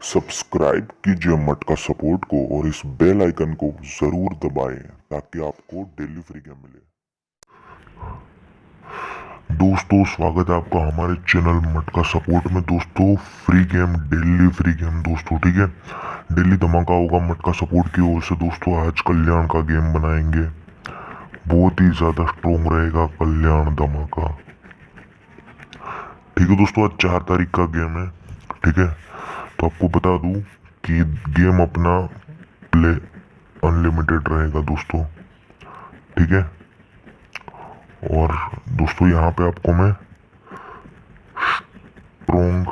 Subscribe कीजिए मटका support को और इस बेल आइकन को जरूर दबाएं ताकि आपको डेली फ्री गेम मिले। दोस्तों स्वागत है आपका हमारे चैनल मटका सपोर्ट में। दोस्तों free game, daily free game दोस्तों, ठीक है। डेली धमाका होगा मटका सपोर्ट की ओर से। दोस्तों आज कल्याण का गेम बनाएंगे, बहुत ही ज्यादा स्ट्रोंग रहेगा कल्याण धमाका, ठीक है। दोस्तों आज 4 तारीख का गेम है, ठीक है। तो आपको बता दूं कि गेम अपना प्ले अनलिमिटेड रहेगा दोस्तों, ठीक है। और दोस्तों यहाँ पे आपको मैं स्ट्रोंग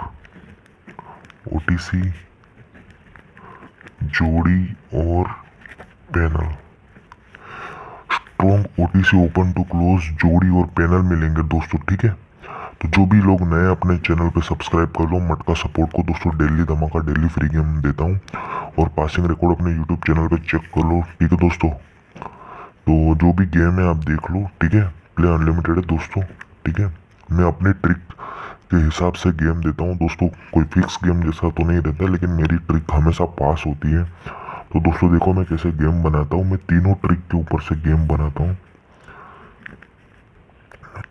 ओटीसी जोड़ी और panel, strong OTC open to close जोड़ी और पैनल मिलेंगे दोस्तों, ठीक है। तो जो भी लोग नए अपने चैनल पे सब्सक्राइब कर लो मटका सपोर्ट को। दोस्तों डेली धमाका, डेली फ्री गेम देता हूँ और पासिंग रिकॉर्ड अपने यूट्यूब चैनल पे चेक कर लो, ठीक है दोस्तों। तो जो भी गेम है आप देख लो, ठीक है। प्ले अनलिमिटेड है दोस्तों, ठीक है। मैं अपनी ट्रिक के हिसाब से गेम देता हूँ दोस्तों, कोई फिक्स गेम जैसा तो नहीं रहता, लेकिन मेरी ट्रिक हमेशा पास होती है। तो दोस्तों देखो मैं कैसे गेम बनाता हूँ, मैं तीनों ट्रिक के ऊपर से गेम बनाता हूँ।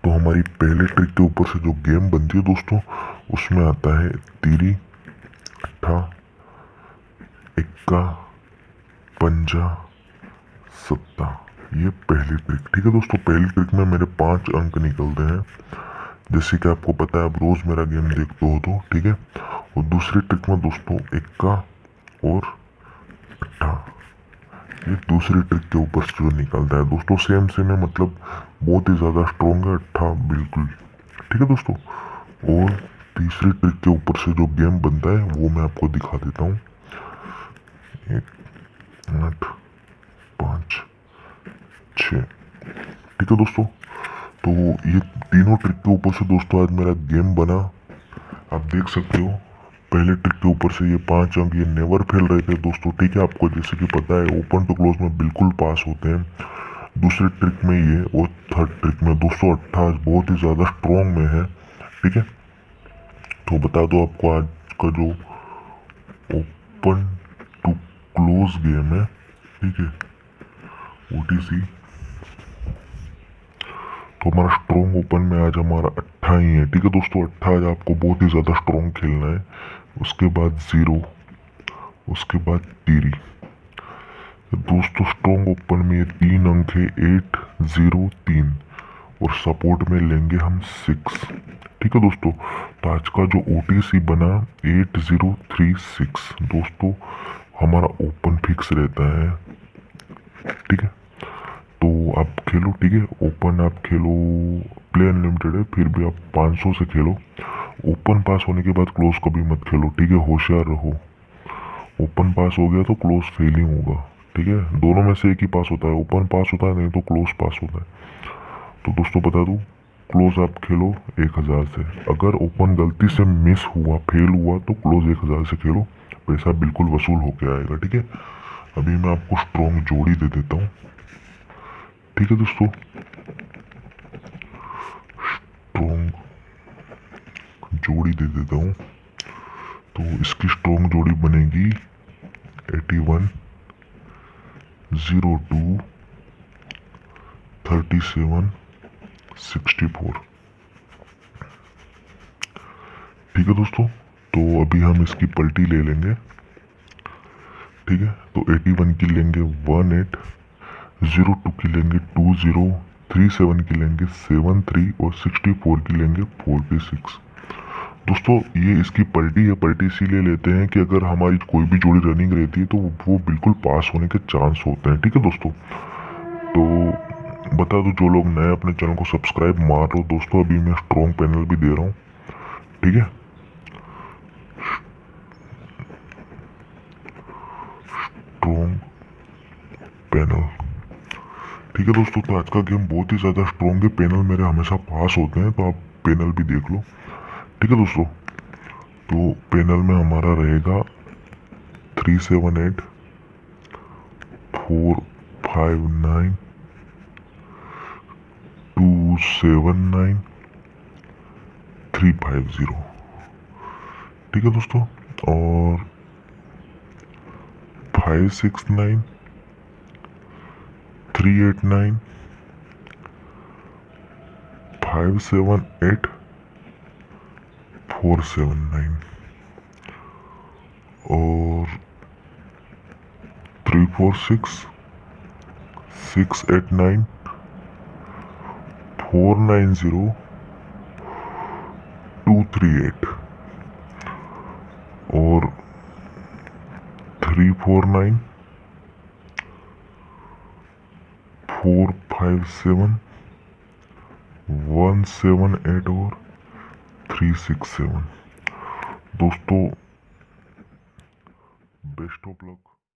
तो हमारी पहले ट्रिक के ऊपर से जो गेम बनती है दोस्तों, उसमें आता है तीरी, अट्ठा, इक्का, पंजा, सत्ता। ये पहली ट्रिक, ठीक है दोस्तों। पहली ट्रिक में मेरे 5 अंक निकलते हैं, जैसे कि आपको पता है, आप रोज मेरा गेम देखते हो तो, ठीक है। और दूसरी ट्रिक में दोस्तों इक्का और अट्ठा, ये दूसरी ट्रिक के ऊपर से जो निकलता है दोस्तों, सेम सेम है, मतलब बहुत ही ज़्यादा स्ट्रॉन्ग है अट्ठा, बिल्कुल, ठीक है दोस्तों। और तीसरी ट्रिक के ऊपर से जो गेम बनता है वो मैं आपको दिखा देता हूँ। 1, 8, 5, 6, ठीक है दोस्तों। तो ये तीनों ट्रिक के ऊपर से दोस्तों आज मेरा गेम बना, आप देख सकते हो। पहले ट्रिक के ऊपर से ये 5 अंक ये नेवर फेल रहे थे दोस्तों, ठीक है। आपको जैसे कि पता है ओपन टू क्लोज में बिल्कुल पास होते हैं। दूसरी ट्रिक में ये और थर्ड ट्रिक में दोस्तों 28 बहुत ही ज़्यादा स्ट्रॉन्ग में है, ठीक है। तो बता दो आपको आज का जो ओपन टू क्लोज गेम है, ठीक है, ओटीसी, तो हमारा स्ट्रॉन्ग ओपन में आज हमारा 8 ही है, ठीक है दोस्तों। 8 आज आपको बहुत ही ज़्यादा स्ट्रॉन्ग खेलना है। उसके बाद 0, उसके बाद तीरी। दोस्तों स्ट्रॉन्ग ओपन में ये 3 अंक है, 8, 0, 3, और सपोर्ट में लेंगे हम 6, ठीक है दोस्तों। तो आज का जो ओटीसी बना 8036 दोस्तों, हमारा ओपन फिक्स रहता है, ठीक है। तो आप खेलो, ठीक है। ओपन आप खेलो, प्ले अनलिमिटेड है, फिर भी आप 500 से खेलो। ओपन पास होने के बाद क्लोज कभी मत खेलो, ठीक है, होशियार रहो। ओपन पास हो गया तो क्लोज फेलिंग होगा, ठीक है। दोनों में से एक ही पास होता है, ओपन पास होता है नहीं तो क्लोज पास होता है। तो दोस्तों बता दूं, क्लोज आप खेलो 1000 से। अगर ओपन गलती से मिस हुआ, फेल हुआ, तो क्लोज 1000 से खेलो, पैसा बिल्कुल वसूल होके आएगा, ठीक है। अभी मैं आपको स्ट्रॉन्ग जोड़ी दे देता हूँ, ठीक है दोस्तों। स्ट्रॉन्ग जोड़ी दे देता हूँ। तो इसकी स्ट्रॉन्ग जोड़ी बनेगी 81, 02, 37, 64, ठीक है दोस्तों। तो अभी हम इसकी पलटी ले लेंगे, ठीक है। तो 81 की लेंगे 18, 02 की लेंगे 20, 37 की लेंगे 73 और 64 की लेंगे 46। दोस्तों ये इसकी पलटी है, पलटी इसीलिए लेते हैं कि अगर हमारी कोई भी जोड़ी रनिंग रहती है तो वो बिल्कुल पास होने के चांस होते हैं, ठीक है दोस्तों। तो बता दो जो लोग नए अपने चैनल को सब्सक्राइब मार लो दोस्तों, अभी मैं स्ट्रॉन्ग पैनल भी दे रहा हूँ, ठीक है। स्ट्रॉन्ग पैनल, ठीक है दोस्तों। तो आज का गेम बहुत ही ज़्यादा स्ट्रॉन्ग है, पैनल मेरे हमेशा पास होते हैं, तो आप पैनल भी देख लो, ठीक है दोस्तों। तो पैनल में हमारा रहेगा 378, 459, 279, 350, ठीक है दोस्तों। और 569 389 578 479 और 346 689 490 238 और 349 457 178 और 367। दोस्तों बेस्ट ऑफ लक।